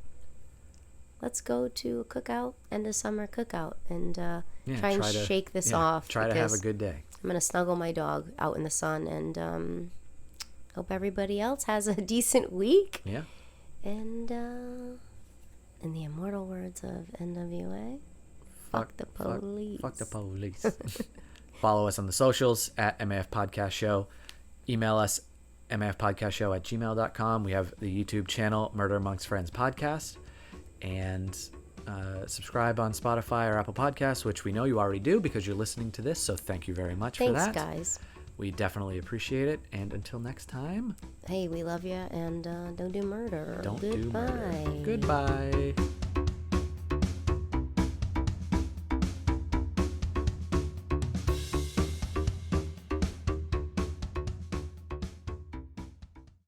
let's go to a cookout, end of summer cookout, and try and shake this off. Try to have a good day. I'm going to snuggle my dog out in the sun, and hope everybody else has a decent week. Yeah. And in the immortal words of NWA, fuck the police. Fuck the police. Follow us on the socials at MAF Podcast Show. Email us mafpodcastshow@gmail.com. We have the YouTube channel Murder Amongst Friends Podcast. And subscribe on Spotify or Apple Podcasts, which we know you already do because you're listening to this. So thank you very much for that. Thanks, guys. We definitely appreciate it. And until next time. Hey, we love you. And don't do murder. Don't do murder. Goodbye.